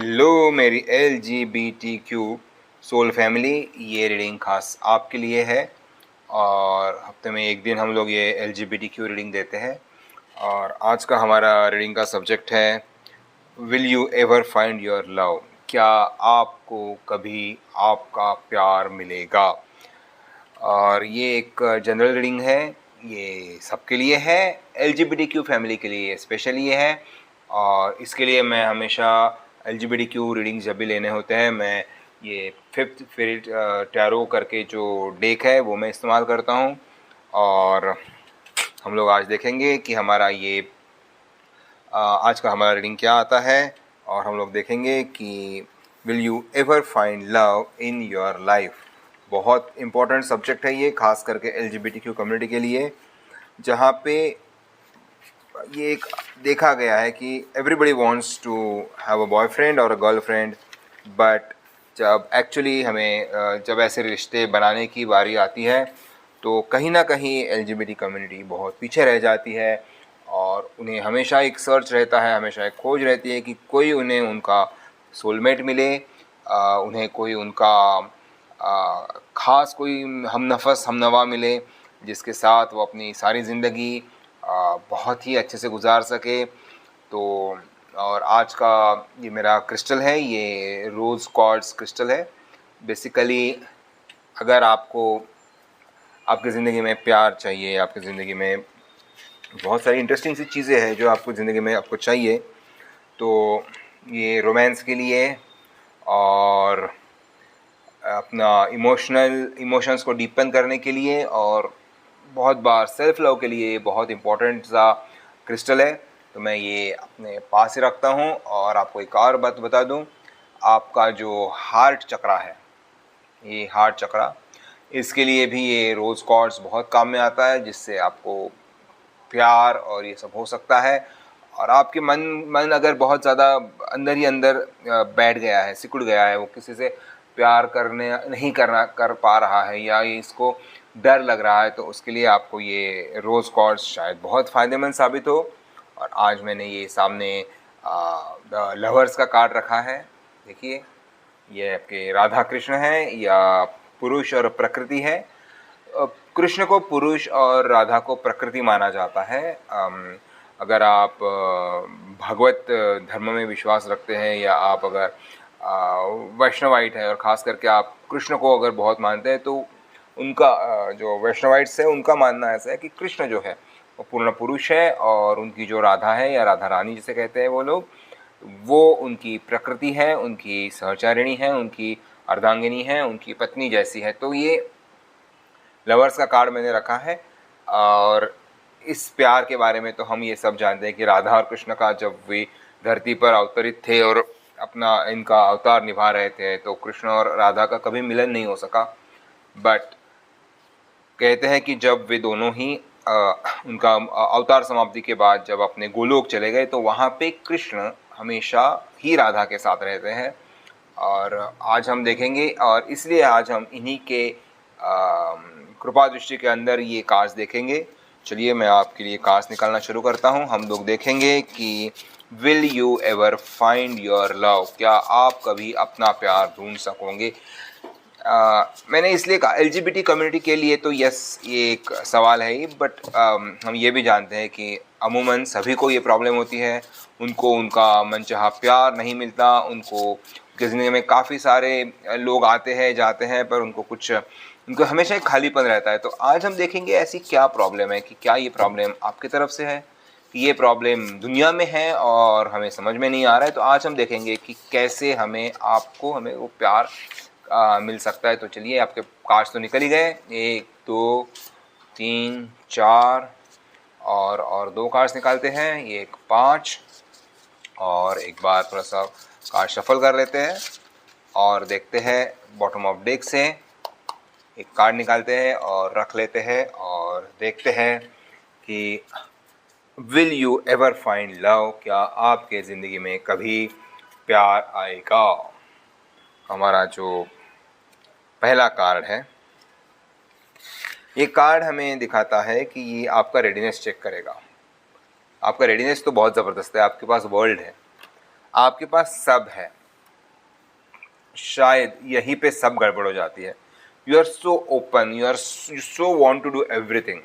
Hello मेरी LGBTQ soul family, ये reading खास आपके लिए है। और हफ्ते में एक दिन हम लोग ये LGBTQ रीडिंग देते हैं। और आज का हमारा रीडिंग का सब्जेक्ट है will you ever find your love. क्या आपको कभी आपका प्यार मिलेगा। और ये एक जनरल रीडिंग है, ये सबके लिए है, LGBTQ फैमिली के लिए स्पेशली ये है। और इसके लिए मैं हमेशा LGBTQ रीडिंग जब भी लेने होते हैं मैं ये 5th फेरिट टैरो करके जो डेक है वो मैं इस्तेमाल करता हूँ। और हम लोग आज देखेंगे कि हमारा ये आज का हमारा रीडिंग क्या आता है। और हम लोग देखेंगे कि will you ever find love in your life. बहुत इम्पोर्टेंट सब्जेक्ट है ये, खास करके LGBTQ कम्युनिटी के लिए, जहाँ पे ये एक देखा गया है कि everybody wants to have a boyfriend और अ गर्लफ्रेंड, बट जब एक्चुअली हमें जब ऐसे रिश्ते बनाने की बारी आती है तो कहीं ना कहीं LGBT कम्युनिटी बहुत पीछे रह जाती है। और उन्हें हमेशा एक सर्च रहता है, हमेशा एक खोज रहती है कि कोई उन्हें उनका सोलमेट मिले, उन्हें कोई उनका ख़ास कोई हमनफस हमनवा मिले जिसके साथ वो अपनी सारी ज़िंदगी बहुत ही अच्छे से गुजार सके। तो और आज का ये मेरा क्रिस्टल है, ये रोज़ क्वार्ट्ज क्रिस्टल है। बेसिकली अगर आपको आपकी ज़िंदगी में प्यार चाहिए, आपकी ज़िंदगी में बहुत सारी इंटरेस्टिंग सी चीज़ें हैं जो आपको ज़िंदगी में आपको चाहिए, तो ये रोमांस के लिए और अपना इमोशंस को डीपन करने के लिए और बहुत बार सेल्फ लव के लिए बहुत इम्पोर्टेंट सा क्रिस्टल है। तो मैं ये अपने पास ही रखता हूँ। और आपको एक और बात बता दूँ, आपका जो हार्ट चक्रा है, ये हार्ट चक्रा, इसके लिए भी ये रोज़ क्वार्ट्ज बहुत काम में आता है, जिससे आपको प्यार और ये सब हो सकता है। और आपके मन अगर बहुत ज़्यादा अंदर ही अंदर बैठ गया है, सिकुड़ गया है, वो किसी से प्यार करने नहीं कर पा रहा है या ये इसको डर लग रहा है, तो उसके लिए आपको ये रोज़ क्वार्ट्ज शायद बहुत फ़ायदेमंद साबित हो। और आज मैंने ये सामने लवर्स का कार्ड रखा है। देखिए, ये आपके राधा कृष्ण है या पुरुष और प्रकृति है। कृष्ण को पुरुष और राधा को प्रकृति माना जाता है। अगर आप भगवत धर्म में विश्वास रखते हैं या आप अगर वैष्णवाइट है और ख़ास करके आप कृष्ण को अगर बहुत मानते हैं, तो उनका जो वैष्णवाइट्स है उनका मानना ऐसा है कि कृष्ण जो है वो पूर्ण पुरुष है और उनकी जो राधा है या राधा रानी जिसे कहते हैं वो लोग, वो उनकी प्रकृति है, उनकी सहचारिणी है, उनकी अर्धांगिनी है, उनकी पत्नी जैसी है। तो ये लवर्स का कार्ड मैंने रखा है। और इस प्यार के बारे में तो हम ये सब जानते हैं कि राधा और कृष्ण का जब वे धरती पर अवतरित थे और अपना इनका अवतार निभा रहे थे, तो कृष्ण और राधा का कभी मिलन नहीं हो सका। बट कहते हैं कि जब वे दोनों ही उनका अवतार समाप्ति के बाद जब अपने गोलोक चले गए, तो वहाँ पे कृष्ण हमेशा ही राधा के साथ रहते हैं। और आज हम देखेंगे, और इसलिए आज हम इन्हीं के कृपा दृष्टि के अंदर ये कार्ड्स देखेंगे। चलिए मैं आपके लिए कार्ड्स निकालना शुरू करता हूँ। हम लोग देखेंगे कि will you ever find your love, क्या आप कभी अपना प्यार ढूंढ सकोगे। मैंने इसलिए कहा LGBT कम्युनिटी के लिए तो यस, ये एक सवाल है ही, बट हम ये भी जानते हैं कि अमूमन सभी को ये प्रॉब्लम होती है। उनको उनका मनचाहा प्यार नहीं मिलता, उनको ज़िंदगी में काफ़ी सारे लोग आते हैं जाते हैं, पर उनको हमेशा एक खालीपन रहता है। तो आज हम देखेंगे ऐसी क्या प्रॉब्लम है, कि क्या ये प्रॉब्लम आपकी तरफ से है, कि ये प्रॉब्लम दुनिया में है और हमें समझ में नहीं आ रहा है। तो आज हम देखेंगे कि कैसे हमें वो प्यार मिल सकता है। तो चलिए, आपके कार्ड्स तो निकल ही गए, 1 2 3 4 और 2 कार्ड्स निकालते हैं, ये 5। और एक बार थोड़ा सा कार्ड शफल कर लेते हैं और देखते हैं बॉटम ऑफ डेक से एक कार्ड निकालते हैं और रख लेते हैं और देखते हैं कि will you ever find love, क्या आपके ज़िंदगी में कभी प्यार आएगा। हमारा जो पहला कार्ड है, ये कार्ड हमें दिखाता है कि ये आपका रेडीनेस चेक करेगा। आपका रेडीनेस तो बहुत ज़बरदस्त है, आपके पास वर्ल्ड है, आपके पास सब है, शायद यहीं पे सब गड़बड़ हो जाती है। You are so open, you so want to do everything.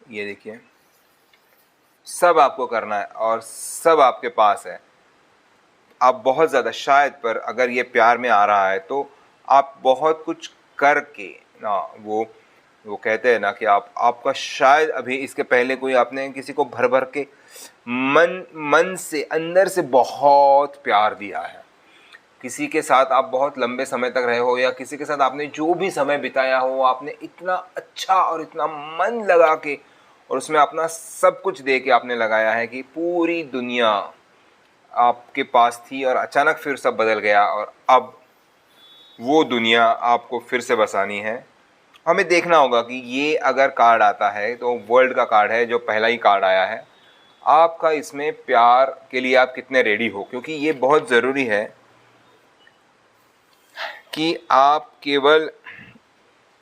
ये देखिए, सब आपको करना है और सब आपके पास है। आप बहुत ज़्यादा शायद, पर अगर ये प्यार में आ रहा है तो आप बहुत कुछ करके ना, वो कहते हैं ना कि आपका शायद अभी इसके पहले कोई आपने किसी को भर भर के मन से अंदर से बहुत प्यार दिया है। किसी के साथ आप बहुत लंबे समय तक रहे हो, या किसी के साथ आपने जो भी समय बिताया हो, आपने इतना अच्छा और इतना मन लगा के और उसमें अपना सब कुछ दे के आपने लगाया है कि पूरी दुनिया आपके पास थी और अचानक फिर सब बदल गया और अब वो दुनिया आपको फिर से बसानी है। हमें देखना होगा कि ये अगर कार्ड आता है तो वर्ल्ड का कार्ड है, जो पहला ही कार्ड आया है। आपका इसमें प्यार के लिए आप कितने रेडी हो, क्योंकि ये बहुत ज़रूरी है कि आप केवल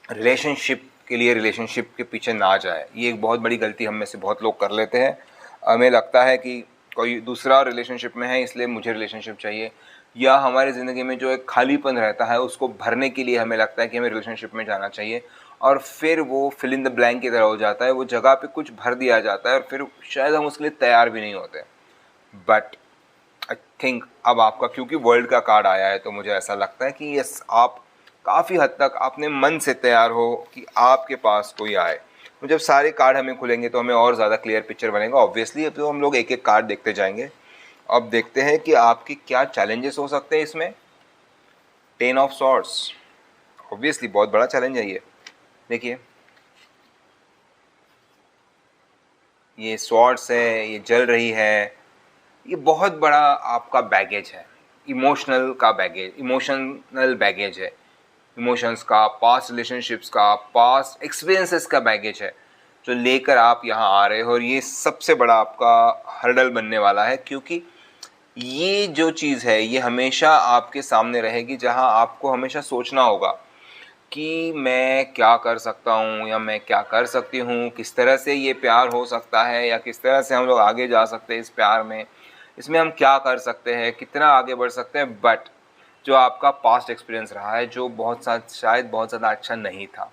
रिलेशनशिप के लिए रिलेशनशिप के पीछे ना जाए। ये एक बहुत बड़ी गलती हम में से बहुत लोग कर लेते हैं। हमें लगता है कि कोई दूसरा रिलेशनशिप में है इसलिए मुझे रिलेशनशिप चाहिए, या हमारी ज़िंदगी में जो एक खालीपन रहता है उसको भरने के लिए हमें लगता है कि हमें रिलेशनशिप में जाना चाहिए, और फिर वो फिल इन द ब्लैंक की तरह हो जाता है। वो जगह पे कुछ भर दिया जाता है और फिर शायद हम उसके लिए तैयार भी नहीं होते। बट आई थिंक अब आपका, क्योंकि वर्ल्ड का कार्ड आया है, तो मुझे ऐसा लगता है कि यस, आप काफ़ी हद तक अपने मन से तैयार हो कि आपके पास कोई आए। तो जब सारे कार्ड हमें खुलेंगे तो हमें और ज़्यादा क्लियर पिक्चर बनेगा। ऑब्वियसली अब तो हम लोग एक एक कार्ड देखते जाएंगे। अब देखते हैं कि आपकी क्या चैलेंजेस हो सकते हैं इसमें। 10 ऑफ सॉर्ड्स, ऑब्वियसली बहुत बड़ा चैलेंज है ये। देखिए, ये सॉर्ड्स है, ये जल रही है, ये बहुत बड़ा आपका बैगेज है, इमोशनल का बैगेज, इमोशनल बैगेज है, इमोशंस का, पास्ट रिलेशनशिप्स का, पास्ट एक्सपीरियंसेस का बैगेज है, जो लेकर आप यहाँ आ रहे हो। और ये सबसे बड़ा आपका हर्डल बनने वाला है, क्योंकि ये जो चीज़ है ये हमेशा आपके सामने रहेगी, जहाँ आपको हमेशा सोचना होगा कि मैं क्या कर सकता हूँ या मैं क्या कर सकती हूँ, किस तरह से ये प्यार हो सकता है, या किस तरह से हम लोग आगे जा सकते हैं इस प्यार में, इसमें हम क्या कर सकते हैं, कितना आगे बढ़ सकते हैं। बट जो आपका पास्ट एक्सपीरियंस रहा है, जो शायद बहुत ज़्यादा अच्छा नहीं था,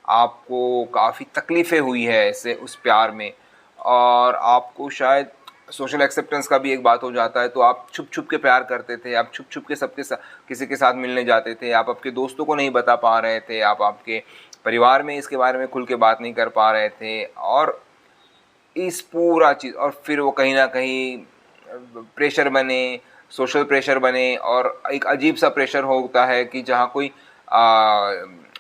आपको काफ़ी तकलीफ़ें हुई है ऐसे उस प्यार में, और आपको शायद सोशल एक्सेप्टेंस का भी एक बात हो जाता है, तो आप छुप छुप के प्यार करते थे, आप छुप छुप के सबके साथ किसी के साथ मिलने जाते थे, आप आपके दोस्तों को नहीं बता पा रहे थे, आप आपके परिवार में इसके बारे में खुल के बात नहीं कर पा रहे थे, और इस पूरा चीज़, और फिर वो कहीं ना कहीं प्रेशर बने, सोशल प्रेशर बने, और एक अजीब सा प्रेशर होता है कि जहाँ कोई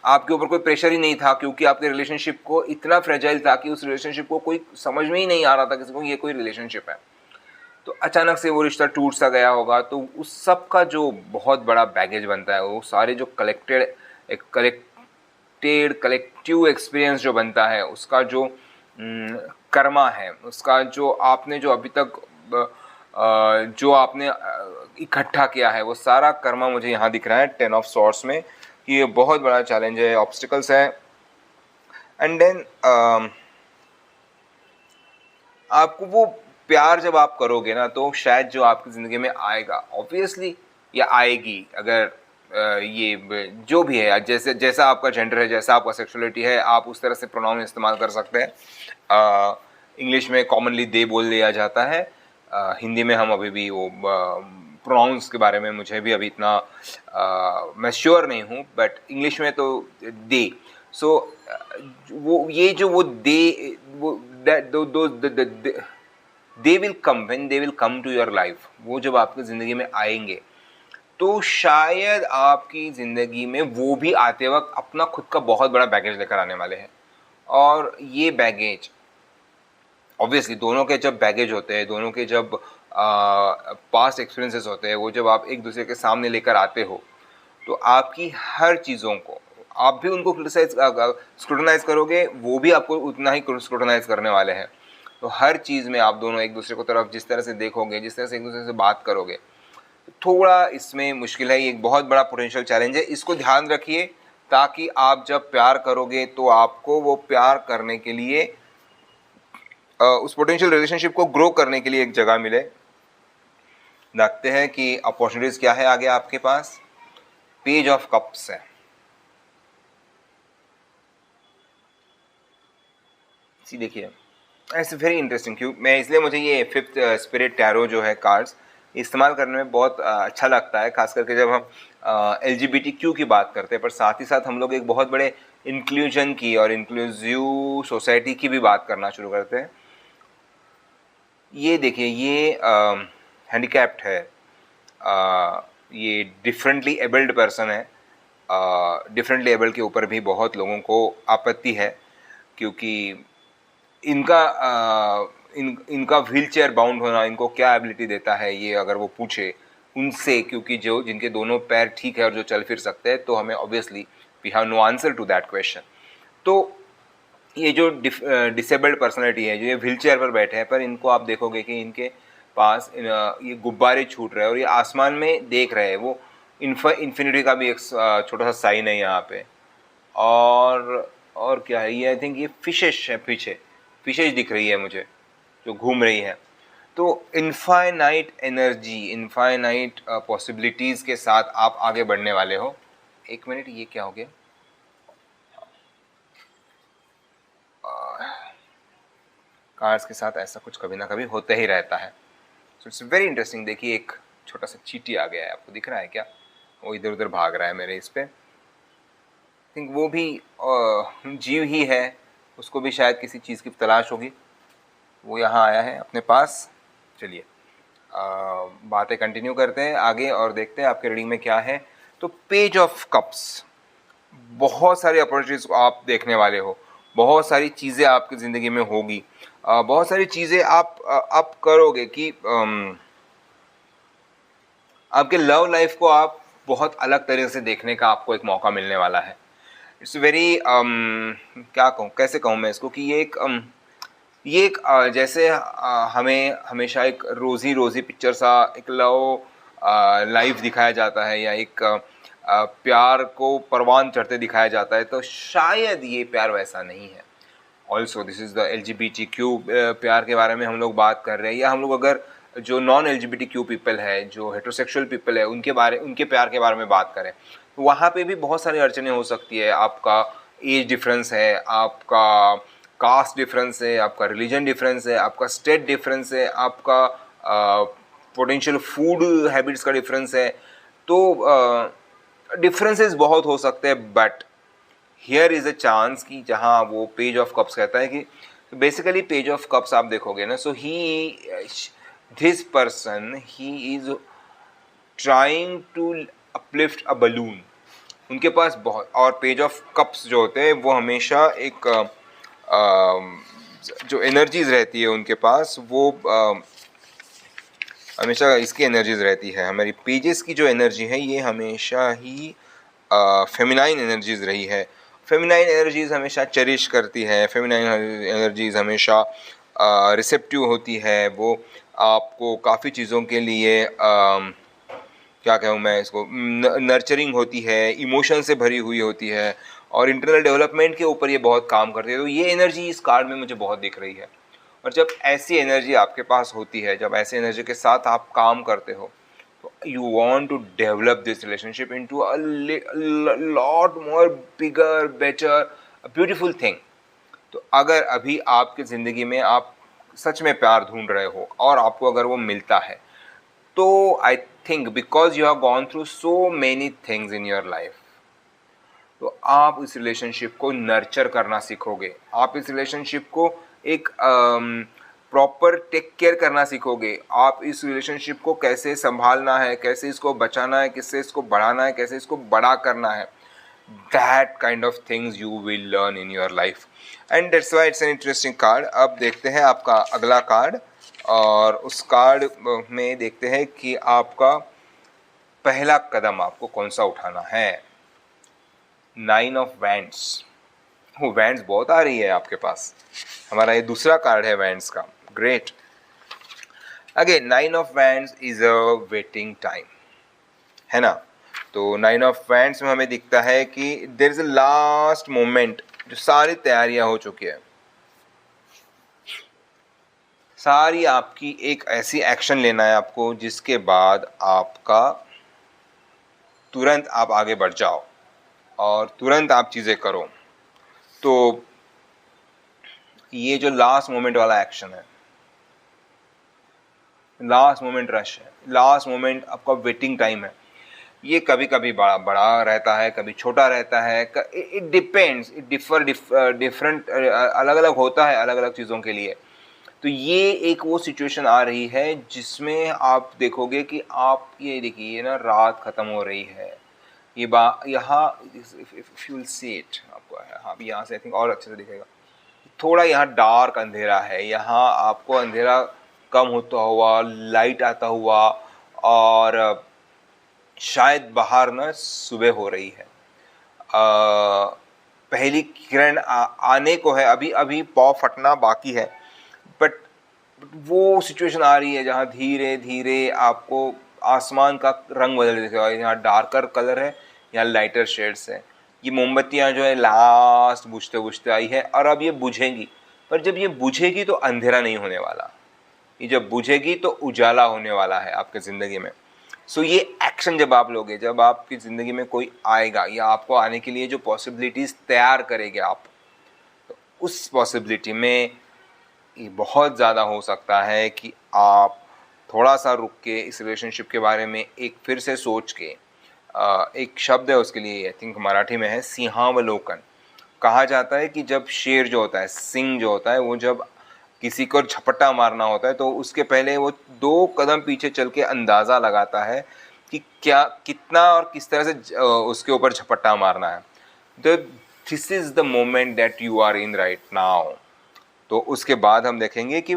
आपके ऊपर कोई प्रेशर ही नहीं था, क्योंकि आपके रिलेशनशिप को इतना फ्रेजाइल था कि उस रिलेशनशिप को कोई समझ में ही नहीं आ रहा था किसी को ये कोई रिलेशनशिप है। तो अचानक से वो रिश्ता टूट सा गया होगा, तो उस सब का जो बहुत बड़ा बैगेज बनता है, वो सारे जो कलेक्टिव एक्सपीरियंस जो बनता है, उसका जो कर्मा है, उसका जो आपने जो अभी तक जो आपने इकट्ठा किया है, वो सारा कर्मा मुझे यहाँ दिख रहा है 10 ऑफ सॉर्ड्स में, कि ये बहुत बड़ा चैलेंज है, ऑब्स्टिकल्स है। एंड देन आपको वो प्यार जब आप करोगे ना, तो शायद जो आपकी ज़िंदगी में आएगा, ऑब्वियसली या आएगी, अगर ये जो भी है, जैसा आपका जेंडर है, जैसा आपका सेक्सुअलिटी है, आप उस तरह से प्रोनाउन इस्तेमाल कर सकते हैं। इंग्लिश में कॉमनली दे बोल दिया जाता है, हिंदी में हम अभी भी वो प्रोनाउंस के बारे में मुझे भी अभी इतना मैं श्योर नहीं हूँ, बट इंग्लिश में तो दे। सो वो ये जो वो दे, वो they will come when they will come to your life, वो जब आपकी ज़िंदगी में आएंगे, तो शायद आपकी ज़िंदगी में वो भी आते वक्त अपना खुद का बहुत बड़ा बैगेज लेकर आने वाले हैं। और ये बैगेज ऑब्वियसली दोनों के जब बैगेज होते हैं, दोनों के जब पास्ट एक्सपीरियंसेस होते हैं, वो जब आप एक दूसरे के सामने लेकर आते हो, तो आपकी हर चीज़ों को आप भी उनको स्क्रूटनाइज करोगे, वो भी आपको उतना ही स्क्रूटनाइज करने वाले हैं। तो हर चीज़ में आप दोनों एक दूसरे को तरफ जिस तरह से देखोगे, जिस तरह से एक दूसरे से बात करोगे, थोड़ा इसमें मुश्किल है। ये एक बहुत बड़ा पोटेंशियल चैलेंज है, इसको ध्यान रखिए, ताकि आप जब प्यार करोगे तो आपको वो प्यार करने के लिए उस पोटेंशियल रिलेशनशिप को ग्रो करने के लिए एक जगह मिले। देखते हैं कि अपॉर्चुनिटीज़ क्या है आगे आपके पास। पेज ऑफ कप्स है। सी देखिए, इट्स वेरी इंटरेस्टिंग। क्यों मैं इसलिए मुझे ये फिफ्थ स्पिरिट टैरो जो है कार्ड्स इस्तेमाल करने में बहुत अच्छा लगता है, खास करके जब हम LGBTQ की बात करते हैं, पर साथ ही साथ हम लोग एक बहुत बड़े इंक्लूजन की और इंक्लूसिव सोसाइटी की भी बात करना शुरू करते हैं। ये देखिए, ये हैंडीकैप्ड है, ये डिफरेंटली एबल्ड पर्सन है। डिफरेंटली एबल्ड के ऊपर भी बहुत लोगों को आपत्ति है, क्योंकि इनका इनका व्हील चेयर बाउंड होना इनको क्या एबिलिटी देता है, ये अगर वो पूछे उनसे, क्योंकि जो जिनके दोनों पैर ठीक है और जो चल फिर सकते हैं, तो हमें obviously we have no answer to that question. तो ये जो डिसेबल्ड पर्सनैलिटी है, जो ये व्हील चेयर पर बैठे हैं, पर इनको आप देखोगे कि इनके पास ये गुब्बारे छूट रहे हैं और ये आसमान में देख रहे हैं। वो इन्फिनिटी का भी एक छोटा सा साइन है यहाँ पे। और क्या है ये, आई थिंक ये फिशेस है, पीछे फिशेस दिख रही है मुझे जो घूम रही है। तो इनफाइनाइट एनर्जी, इनफाइनाइट पॉसिबिलिटीज़ के साथ आप आगे बढ़ने वाले हो। एक मिनट, ये क्या हो गया? कार्ड्स के साथ ऐसा कुछ कभी ना कभी होते ही रहता है। So it's very interesting. देखिए, एक छोटा सा चींटी आ गया है, आपको दिख रहा है क्या? वो इधर उधर भाग रहा है मेरे इस पे। थिंक वो भी जीव ही है, उसको भी शायद किसी चीज़ की तलाश होगी, वो यहाँ आया है अपने पास। चलिए बातें कंटिन्यू करते हैं आगे और देखते हैं आपके रीडिंग में क्या है। तो पेज ऑफ कप्स, बहुत सारी अपॉर्चुनिटीज़ आप देखने वाले हो, बहुत सारी चीज़ें आपकी ज़िंदगी में होगी, बहुत सारी चीज़ें आप करोगे कि आपके लव लाइफ को आप बहुत अलग तरीके से देखने का आपको एक मौका मिलने वाला है। इट्स वेरी क्या कहूँ, कैसे कहूँ मैं इसको, कि ये एक जैसे हमें हमेशा एक रोज़ी रोज़ी पिक्चर सा एक लव लाइफ दिखाया जाता है, या एक प्यार को परवान चढ़ते दिखाया जाता है, तो शायद ये प्यार वैसा नहीं है। Also this is the LGBTQ प्यार के बारे में हम लोग बात कर रहे हैं, या हम लोग अगर जो नॉन LGBTQ पीपल है, जो हेट्रोसेक्सुअल पीपल है, उनके प्यार के बारे में बात करें, तो वहाँ पे भी बहुत सारी अड़चनें हो सकती है। आपका एज डिफरेंस है, आपका कास्ट डिफरेंस है, आपका रिलीजन डिफरेंस है, आपका स्टेट डिफरेंस है, आपका पोटेंशियल फूड हैबिट्स का डिफरेंस है। तो डिफरेंसेस बहुत हो सकते हैं, but here is a chance कि जहाँ वो पेज ऑफ कप्स कहता है कि बेसिकली पेज ऑफ कप्स आप देखोगे ना, so this person he is trying to uplift a balloon. उनके पास बहुत, और पेज ऑफ कप्स जो होते हैं वो हमेशा एक जो एनर्जीज रहती है उनके पास, वो हमेशा इसकी एनर्जीज रहती है। हमारी पेजेस की जो एनर्जी है ये हमेशा ही फेमिनाइन एनर्जीज रही है। फेमिनाइन एनर्जीज हमेशा चेरिश करती है, फेमिनाइन एनर्जीज हमेशा रिसेप्टिव होती है। वो आपको काफ़ी चीज़ों के लिए क्या कहूँ मैं इसको, नर्चरिंग होती है, इमोशन से भरी हुई होती है, और इंटरनल डेवलपमेंट के ऊपर ये बहुत काम करती है। तो ये एनर्जी इस कार्ड में मुझे बहुत दिख रही है। और जब ऐसी एनर्जी आपके पास होती है, जब ऐसी एनर्जी के साथ आप काम करते हो, तो you want to develop this relationship into a lot more bigger, better, beautiful thing. तो अगर अभी आपकी ज़िंदगी में आप सच में प्यार ढूंढ रहे हो और आपको अगर वो मिलता है, तो I think because you have gone through so many things in your life, तो आप इस रिलेशनशिप को नर्चर करना सीखोगे। आप इस रिलेशनशिप को एक प्रॉपर टेक केयर करना सीखोगे। आप इस रिलेशनशिप को कैसे संभालना है, कैसे इसको बचाना है, किससे इसको बढ़ाना है, कैसे इसको बड़ा करना है। That kind of things you will learn in your life, and that's why it's an interesting card. अब देखते हैं आपका अगला कार्ड, और उस कार्ड में देखते हैं कि आपका पहला कदम आपको कौन सा उठाना है। 9 ऑफ वैंड्स। वो वैंड्स बहुत आ रही है आपके पास। हमारा ये दूसरा कार्ड है वैंड्स का। Great. Again 9 of wands is a waiting time, है ना। तो 9 ऑफ वैंड्स में हमें दिखता है कि there is a last moment, जो सारी तैयारियां हो चुकी है, सारी आपकी एक ऐसी एक्शन लेना है आपको जिसके बाद आपका तुरंत आप आगे बढ़ जाओ और तुरंत आप चीज़ें करो। तो ये जो लास्ट मोमेंट वाला एक्शन है, लास्ट मोमेंट रश है, लास्ट मोमेंट आपका वेटिंग टाइम है, ये कभी कभी बड़ा बड़ा रहता है, कभी छोटा रहता है। इट डिपेंड्स, इट डिफरेंट, अलग अलग होता है अलग अलग चीज़ों के लिए। तो ये एक वो सिचुएशन आ रही है जिसमें आप देखोगे कि आप ये देखिए ना, रात ख़त्म हो रही है, ये यहाँ if you will see it, आपको हाँ यहाँ से आई थिंक और अच्छे से दिखेगा। थोड़ा यहाँ डार्क अंधेरा है, यहाँ आपको अंधेरा कम होता हुआ, लाइट आता हुआ, और शायद बाहर ना सुबह हो रही है, पहली किरण आने को है, अभी अभी पौ फटना बाकी है, बट वो सिचुएशन आ रही है जहाँ धीरे धीरे आपको आसमान का रंग बदल दिखेगा। यहाँ डार्कर कलर है, यहाँ लाइटर शेड्स है। ये मोमबत्तियाँ जो है लास्ट बुझते बुझते आई है और अब ये बुझेंगी, पर जब ये बुझेगी तो अंधेरा नहीं होने वाला, ये जब बुझेगी तो उजाला होने वाला है आपके ज़िंदगी में। सो ये एक्शन जब आप लोगे, जब आपकी ज़िंदगी में कोई आएगा या आपको आने के लिए जो पॉसिबिलिटीज़ तैयार करेंगे आप, तो उस पॉसिबिलिटी में ये बहुत ज़्यादा हो सकता है कि आप थोड़ा सा रुक के इस रिलेशनशिप के बारे में एक फिर से सोच के, एक शब्द है उसके लिए, आई थिंक मराठी में है सिंहावलोकन। कहा जाता है कि जब शेर जो होता है, सिंह जो होता है, वो जब किसी को झपट्टा मारना होता है तो उसके पहले वो 2 कदम पीछे चल के अंदाज़ा लगाता है कि क्या, कितना और किस तरह से उसके ऊपर झपट्टा मारना है। This is the moment that you are in right now. तो उसके बाद हम देखेंगे कि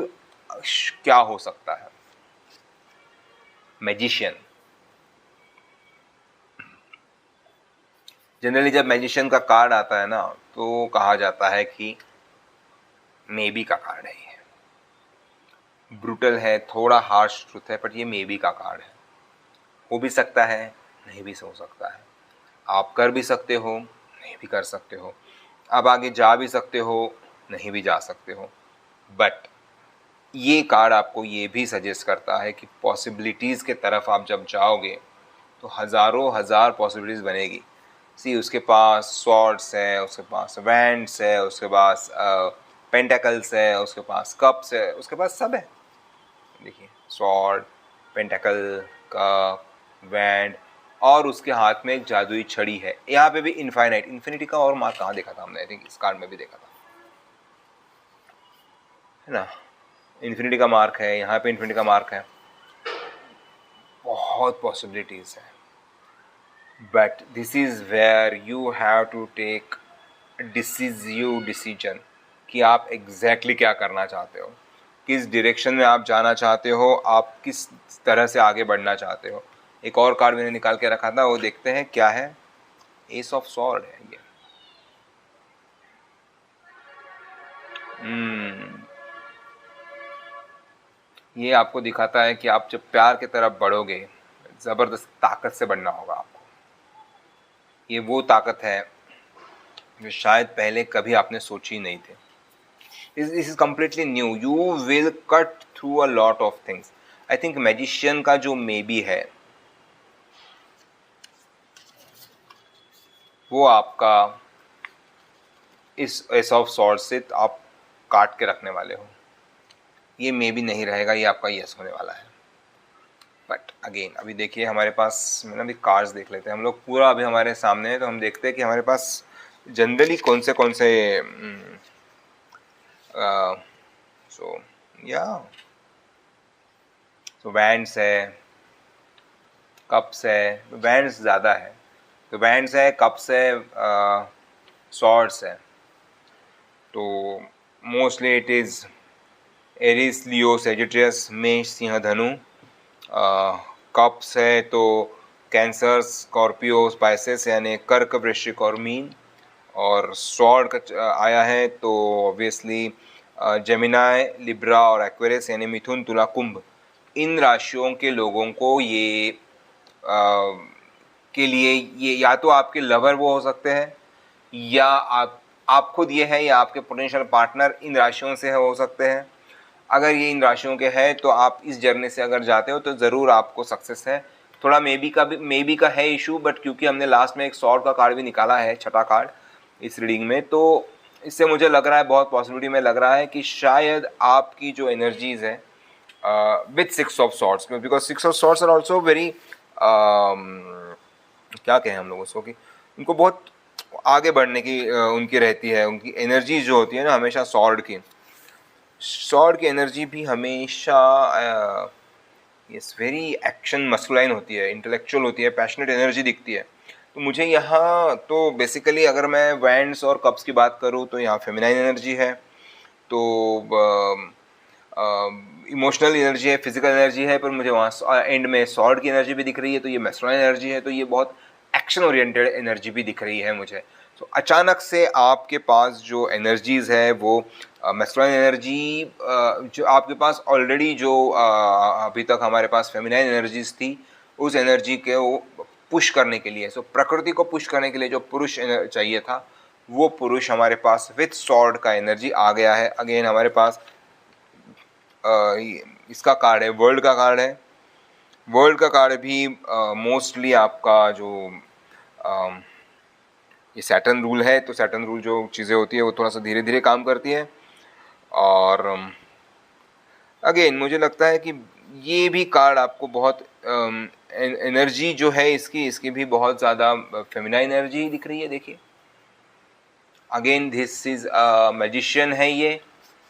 क्या हो सकता है। मैजिशियन, जनरली जब मैजिशियन का कार्ड आता है ना, तो कहा जाता है कि मे बी का कार्ड है, ये ब्रूटल है, थोड़ा हार्श ट्रुथ है, बट ये मे बी का कार्ड है। हो भी सकता है, नहीं भी हो सकता है। आप कर भी सकते हो, नहीं भी कर सकते हो। आप आगे जा भी सकते हो, नहीं भी जा सकते हो। बट ये कार्ड आपको ये भी सजेस्ट करता है कि पॉसिबिलिटीज़ के तरफ आप जब जाओगे तो हज़ारों हज़ार पॉसिबिलिटीज़ बनेगी। सी, उसके पास स्वॉर्ड्स है, उसके पास वैंड्स है, उसके पास पेंटेकल्स है, उसके पास कप्स है, उसके पास सब है। देखिए, स्वॉर्ड, पेंटेकल, कप, वैंड, और उसके हाथ में एक जादुई छड़ी है। यहाँ पे भी इन्फिनिटी का और मार्क कहाँ देखा था हमने? आई थिंक इस कार्ड में भी देखा था, है ना? इन्फिनिटी का मार्क है, यहाँ पे इन्फिनिटी का मार्क है। बहुत पॉसिबिलिटीज़ है, but this is where you have to take decision कि आप एग्जैक्टली क्या करना चाहते हो, किस डायरेक्शन में आप जाना चाहते हो, आप किस तरह से आगे बढ़ना चाहते हो। एक और कार्ड मैंने निकाल के रखा था, वो देखते हैं क्या है। एस ऑफ स्वॉर्ड है ये। ये आपको दिखाता है कि आप जब प्यार की तरफ बढ़ोगे, ज़बरदस्त ताकत से बढ़ना होगा आपको। ये वो ताकत है जो शायद पहले कभी आपने सोची नहीं थी। This is completely new. You will cut through a lot of things. I think magician का जो मे बी है, वो आपका इस एस ऑफ सॉर्ड से आप काट के रखने वाले हो। ये मे बी नहीं रहेगा, ये आपका यस होने वाला है। बट अगेन अभी देखिए हमारे पास, मैंने अभी कार्ड्स देख लेते हैं हम लोग। पूरा अभी हमारे सामने है, तो हम देखते हैं कि हमारे पास जनरली कौन से सो वैंड्स है, कप्स है। वैंड्स ज़्यादा है, तो वैंड्स है, कप्स है, सॉर्ड्स है। तो mostly it is Aries, Leo, Sagittarius, मेष, सिंह, धनु। कप्स है तो कैंसर, स्कॉर्पियो, स्पाइसेस यानी कर्क, वृश्चिक और मीन। और स्वॉर्ड का आया है तो ऑब्वियसली जेमिनाई, लिब्रा और एक्वेरियस यानी मिथुन, तुला, कुंभ। इन राशियों के लोगों को ये के लिए ये या तो आपके लवर वो हो सकते हैं, या आप खुद ये है, या आपके पोटेंशियल पार्टनर इन राशियों से हो सकते हैं। अगर ये इन राशियों के हैं तो आप इस जर्नी से अगर जाते हो तो ज़रूर आपको सक्सेस है। थोड़ा मे बी का है इशू, बट क्योंकि हमने लास्ट में एक सॉर्ड का कार्ड भी निकाला है, छठा कार्ड इस रीडिंग में, तो इससे मुझे लग रहा है, बहुत पॉसिबिलिटी में लग रहा है कि शायद आपकी जो एनर्जीज है with six of swords, because six of swords are also very, क्या कहें हम लोग उसको, कि उनको बहुत आगे बढ़ने की उनकी रहती है, उनकी एनर्जी जो होती है ना हमेशा सॉर्ड की एनर्जी भी हमेशा वेरी एक्शन मस्कुलाइन होती है, इंटेलेक्चुअल होती है, पैशनेट एनर्जी दिखती है। तो मुझे यहाँ तो बेसिकली अगर मैं वैंड्स और कप्स की बात करूँ तो यहाँ फेमिनाइन एनर्जी है, तो इमोशनल एनर्जी है, फिजिकल एनर्जी है, पर मुझे वहाँ एंड में सॉर्ड की एनर्जी भी दिख रही है, तो ये मैस्कुलाइन एनर्जी है, तो ये बहुत एक्शन ओरिएंटेड एनर्जी भी दिख रही है मुझे। तो अचानक से आपके पास जो एनर्जीज है वो मैस्कुलाइन एनर्जी, जो आपके पास ऑलरेडी जो अभी तक हमारे पास फेमिनाइन एनर्जीज थी, उस एनर्जी के वो पुश करने के लिए, सो प्रकृति को पुश करने के लिए जो पुरुष चाहिए था, वो पुरुष हमारे पास विथ सॉर्ड का एनर्जी आ गया है। अगेन हमारे पास इसका कार्ड है, वर्ल्ड का कार्ड है। वर्ल्ड का कार्ड भी मोस्टली आपका जो ये सैटर्न रूल है, तो सैटर्न रूल जो चीज़ें होती है वो थोड़ा सा धीरे धीरे काम करती है। और अगेन मुझे लगता है कि ये भी कार्ड आपको बहुत एनर्जी जो है इसकी भी बहुत ज़्यादा फेमिनाइन एनर्जी दिख रही है। देखिए अगेन दिस इज मैजिशियन है,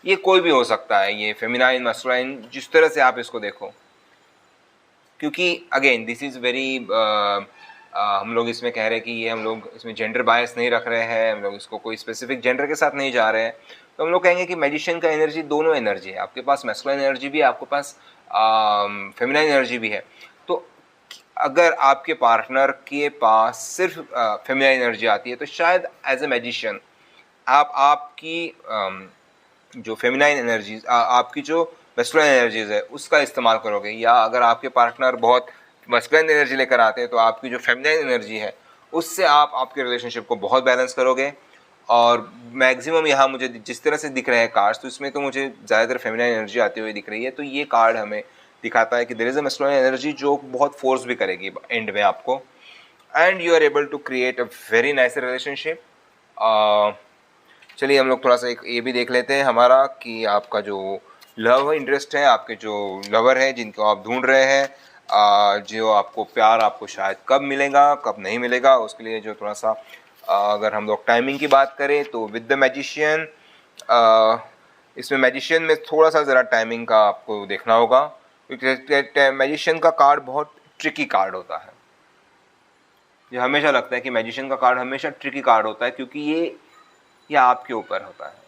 ये कोई भी हो सकता है, ये फेमिनाइन मैस्कुलाइन जिस तरह से आप इसको देखो, क्योंकि अगेन दिस इज़ वेरी हम लोग इसमें कह रहे हैं कि ये हम लोग इसमें जेंडर बायस नहीं रख रहे हैं, हम लोग इसको कोई स्पेसिफिक जेंडर के साथ नहीं जा रहे हैं, तो हम लोग कहेंगे कि मैजिशियन का एनर्जी दोनों एनर्जी है, आपके पास मैस्कुलाइन एनर्जी भी है, आपके पास फेमिनाइन एनर्जी भी है। तो अगर आपके पार्टनर के पास सिर्फ फेमिनाइन एनर्जी आती है तो शायद एज ए मैजिशियन आप आपकी जो फेमिनाइन एनर्जीज, आपकी जो मैस्कुलाइन एनर्जीज है उसका इस्तेमाल करोगे, या अगर आपके पार्टनर बहुत मैस्कुलाइन एनर्जी लेकर आते हैं तो आपकी जो फेमिनाइन एनर्जी है उससे आप आपके रिलेशनशिप को बहुत बैलेंस करोगे। और मैक्सिमम यहाँ मुझे जिस तरह से दिख रहे हैं कार्ड्स, तो इसमें तो मुझे ज़्यादातर फेमिनाइन एनर्जी आती हुई दिख रही है। तो ये कार्ड हमें दिखाता है कि there is a masculine energy जो बहुत फोर्स भी करेगी एंड में आपको, and you are able to create a very nice relationship. चलिए हम लोग थोड़ा सा एक ये भी देख लेते हैं हमारा, कि आपका जो लव इंटरेस्ट है, आपके जो लवर है जिनको आप ढूंढ रहे हैं, जो आपको प्यार आपको शायद कब मिलेगा कब नहीं मिलेगा, उसके लिए जो थोड़ा सा अगर हम लोग टाइमिंग की बात करें तो विद द मैजिशियन, इसमें मैजिशियन में थोड़ा सा ज़रा टाइमिंग का आपको देखना होगा, क्योंकि मैजिशियन का कार्ड बहुत ट्रिकी कार्ड होता है। ये हमेशा लगता है कि मैजिशियन का कार्ड हमेशा ट्रिकी कार्ड होता है, क्योंकि ये आपके ऊपर होता है,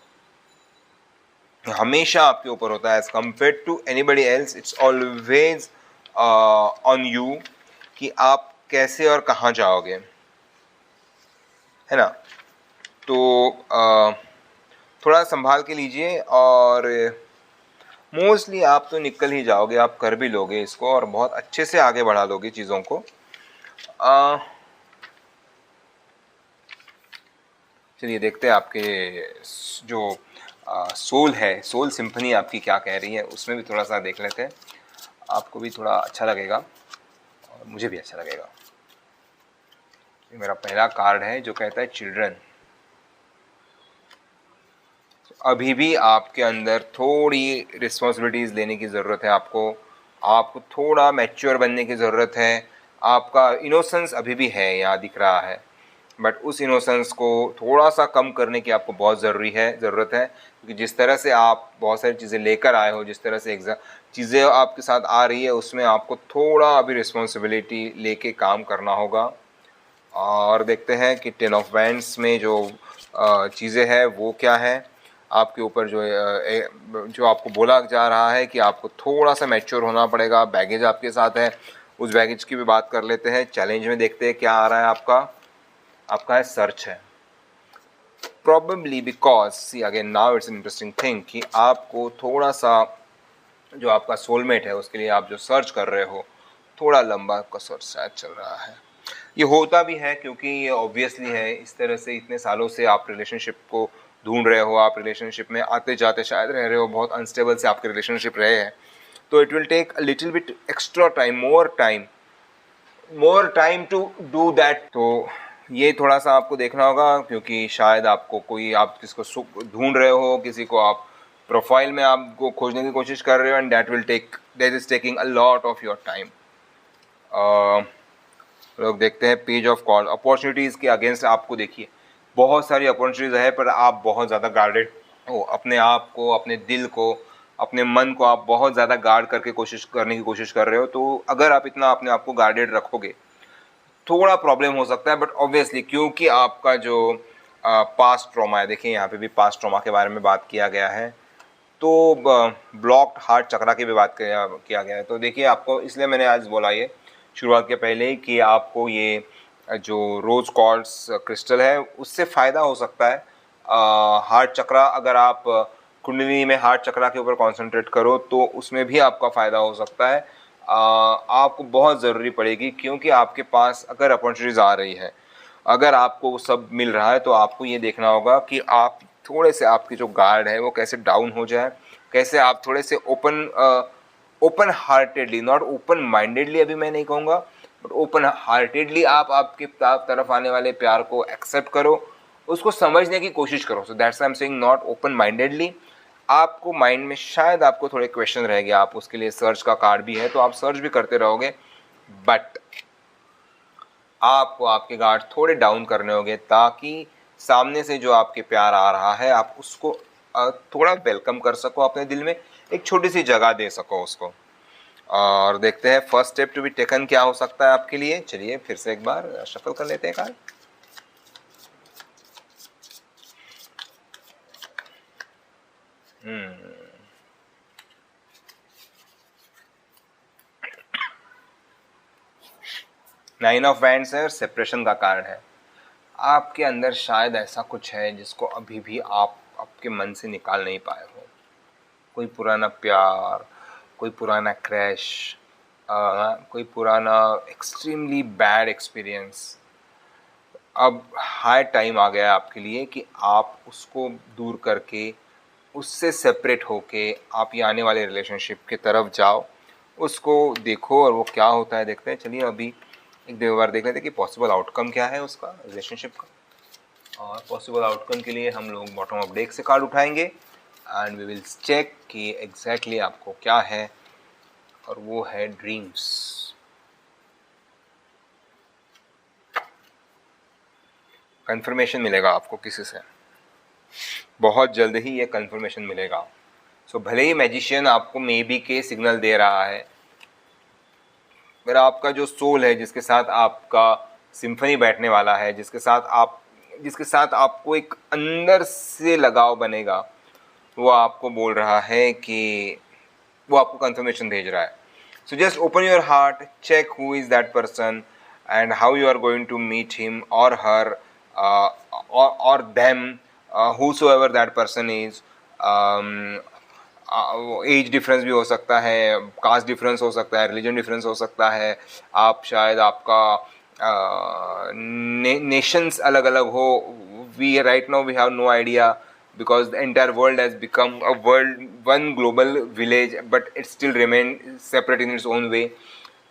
हमेशा आपके ऊपर होता है as compare to anybody else. It's always on you कि आप कैसे और कहाँ जाओगे, है ना। तो थोड़ा संभाल के लीजिए, और मोस्टली आप तो निकल ही जाओगे, आप कर भी लोगे इसको और बहुत अच्छे से आगे बढ़ा लोगे चीज़ों को। चलिए देखते हैं आपके जो सोल है, सोल सिम्फनी आपकी क्या कह रही है, उसमें भी थोड़ा सा देख लेते हैं, आपको भी थोड़ा अच्छा लगेगा और मुझे भी अच्छा लगेगा। ये मेरा पहला कार्ड है जो कहता है चिल्ड्रन। अभी भी आपके अंदर थोड़ी रिस्पॉन्सिबिलिटीज़ लेने की ज़रूरत है, आपको थोड़ा मैच्योर बनने की ज़रूरत है। आपका इनोसेंस अभी भी है, यहाँ दिख रहा है, बट उस इनोसेंस को थोड़ा सा कम करने की आपको बहुत ज़रूरत है, क्योंकि जिस तरह से आप बहुत सारी चीज़ें लेकर आए हो, जिस तरह से चीज़ें आपके साथ आ रही है, उसमें आपको थोड़ा अभी रिस्पॉन्सिबिलिटी लेके काम करना होगा। और देखते हैं कि 10 ऑफ वैंड्स में जो चीज़ें हैं वो क्या है आपके ऊपर, जो आपको बोला जा रहा है कि आपको थोड़ा सा मैच्योर होना पड़ेगा। बैगेज आपके साथ है, उस बैगेज की भी बात कर लेते हैं। चैलेंज में देखते हैं क्या आ रहा है आपका है सर्च है, probably because see again now it's an interesting thing कि आपको थोड़ा सा जो आपका सोलमेट है उसके लिए आप जो सर्च कर रहे हो, थोड़ा लंबा आपका सर्च शायद चल रहा है। ये होता भी है क्योंकि ये ऑब्वियसली है, इस तरह से इतने सालों से आप रिलेशनशिप को ढूंढ रहे हो, आप रिलेशनशिप में आते जाते शायद रह रहे हो, बहुत अनस्टेबल से आपके रिलेशनशिप रहे हैं, तो it will take a little bit extra time, more time to do that. तो ये थोड़ा सा आपको देखना होगा, क्योंकि शायद आपको कोई, आप किसको ढूंढ रहे हो, किसी को आप प्रोफाइल में आपको खोजने की कोशिश कर रहे हो, and that is taking a lot of your time. लोग देखते हैं पेज ऑफ कॉल, अपॉर्चुनिटीज़ के अगेंस्ट आपको देखिए बहुत सारी अपॉर्चुनिटीज़ है, पर आप बहुत ज़्यादा गार्डेड हो, अपने आप को, अपने दिल को, अपने मन को आप बहुत ज़्यादा गार्ड करने की कोशिश कर रहे हो। तो अगर आप इतना अपने आप को गार्डेड रखोगे, थोड़ा प्रॉब्लम हो सकता है, बट ऑब्वियसली क्योंकि आपका जो पास्ट ट्रॉमा है, देखिए यहाँ पे भी पास्ट ट्रॉमा के बारे में बात किया गया है, तो ब्लॉक्ड हार्ट चक्रा की भी बात किया गया है। तो देखिए आपको, इसलिए मैंने आज बोला ये शुरुआत के पहले ही कि आपको ये जो रोज क्वार्ट्ज क्रिस्टल है उससे फ़ायदा हो सकता है। हार्ट चक्रा, अगर आप कुंडलिनी में हार्ट चक्रा के ऊपर कंसंट्रेट करो तो उसमें भी आपका फ़ायदा हो सकता है। आपको बहुत ज़रूरी पड़ेगी, क्योंकि आपके पास अगर अपॉर्चुनिटीज़ आ रही है, अगर आपको वो सब मिल रहा है, तो आपको ये देखना होगा कि आप थोड़े से, आपकी जो गार्ड है वो कैसे डाउन हो जाए, कैसे आप थोड़े से open heartedly, not open mindedly, अभी मैं नहीं कहूँगा, बट ओपन हार्टेडली आप आपके तरफ आने वाले प्यार को एक्सेप्ट करो, उसको समझने की कोशिश करो। So that's I am saying not open mindedly. आपको माइंड में शायद आपको थोड़े क्वेश्चन रहेंगे, आप उसके लिए सर्च का कार्ड भी है, तो आप सर्च भी करते रहोगे, बट आपको आपके गार्ड थोड़े डाउन करने होंगे, ताकि सामने से जो आपके प्यार आ रहा है आप उसको थोड़ा वेलकम कर सको, अपने दिल में एक छोटी सी जगह दे सको उसको। और देखते हैं first step to be taken क्या हो सकता है आपके लिए। चलिए फिर से एक बार शफल कर लेते हैं कार्ड। नाइन ऑफ वैंड्स है, सेपरेशन का कार्ड है। आपके अंदर शायद ऐसा कुछ है जिसको अभी भी आप आपके मन से निकाल नहीं पाए हो। कोई पुराना प्यार, कोई पुराना क्रैश, कोई पुराना एक्सट्रीमली बैड एक्सपीरियंस। अब हाई टाइम आ गया है आपके लिए कि आप उसको दूर करके, उससे सेपरेट होके आप ये आने वाले रिलेशनशिप की तरफ जाओ, उसको देखो और वो क्या होता है देखते हैं। चलिए अभी एक दो बार देख लेते हैं कि पॉसिबल आउटकम क्या है उसका, रिलेशनशिप का। और पॉसिबल आउटकम के लिए हम लोग बॉटम ऑफ डेक से कार्ड उठाएंगे एंड वी विल चेक कि एग्जैक्टली आपको क्या है, और वो है ड्रीम्स। कंफर्मेशन मिलेगा आपको किसी से, बहुत जल्द ही ये कंफर्मेशन मिलेगा। सो भले ही मैजिशियन आपको मे बी के सिग्नल दे रहा है, पर आपका जो सोल है, जिसके साथ आपका सिम्फनी बैठने वाला है, जिसके साथ आपको एक अंदर से लगाव बनेगा, वो आपको बोल रहा है कि वो आपको कंफर्मेशन भेज रहा है। So just open your heart, check who is that person and how you are going to meet him और हर और them, whosoever that person is। Age difference भी हो सकता है, कास्ट डिफरेंस हो सकता है, रिलीजन डिफरेंस हो सकता है, आप शायद आपका नेशंस अलग अलग हो। We right now we have no idea, because the entire world has become one global village, but it still remain separate in its own way।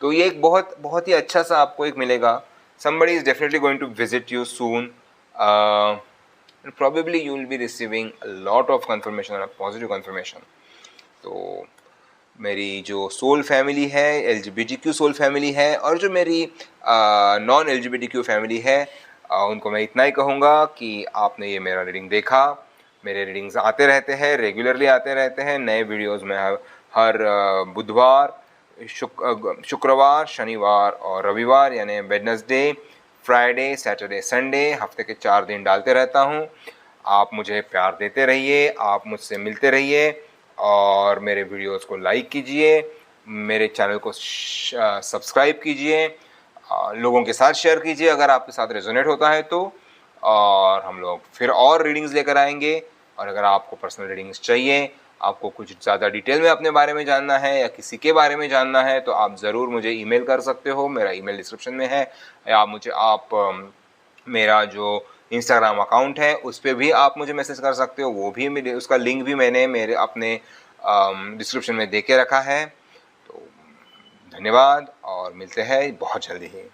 तो ये एक बहुत ही अच्छा सा आपको एक मिलेगा। somebody is definitely going to visit you soon, and probably you will be receiving a lot of confirmation and a positive confirmation। तो मेरी जो सोल फैमिली है, LGBTQ सोल फैमिली है, और जो मेरी नॉन LGBTQ फैमिली है, उनको मैं इतना ही कहूँगा कि आपने ये मेरा रीडिंग देखा। मेरे रीडिंग्स आते रहते हैं, रेगुलरली आते रहते हैं। नए वीडियोस में हर बुधवार, शुक्रवार, शनिवार और रविवार, यानी वेडनेसडे, फ्राइडे, सैटरडे, संडे, हफ्ते के 4 दिन डालते रहता हूँ। आप मुझे प्यार देते रहिए, आप मुझसे मिलते रहिए, और मेरे वीडियोस को लाइक कीजिए, मेरे चैनल को सब्सक्राइब कीजिए, लोगों के साथ शेयर कीजिए अगर आपके साथ रेजोनेट होता है तो। और हम लोग फिर और रीडिंग्स लेकर आएंगे। और अगर आपको पर्सनल रीडिंग्स चाहिए, आपको कुछ ज़्यादा डिटेल में अपने बारे में जानना है या किसी के बारे में जानना है, तो आप ज़रूर मुझे ईमेल कर सकते हो। मेरा ईमेल डिस्क्रिप्शन में है, या मेरा जो इंस्टाग्राम अकाउंट है, उस पर भी आप मुझे मैसेज कर सकते हो, वो भी मेरे उसका लिंक भी मैंने मेरे अपने डिस्क्रिप्शन में दे के रखा है। तो धन्यवाद और मिलते हैं बहुत जल्दी ही।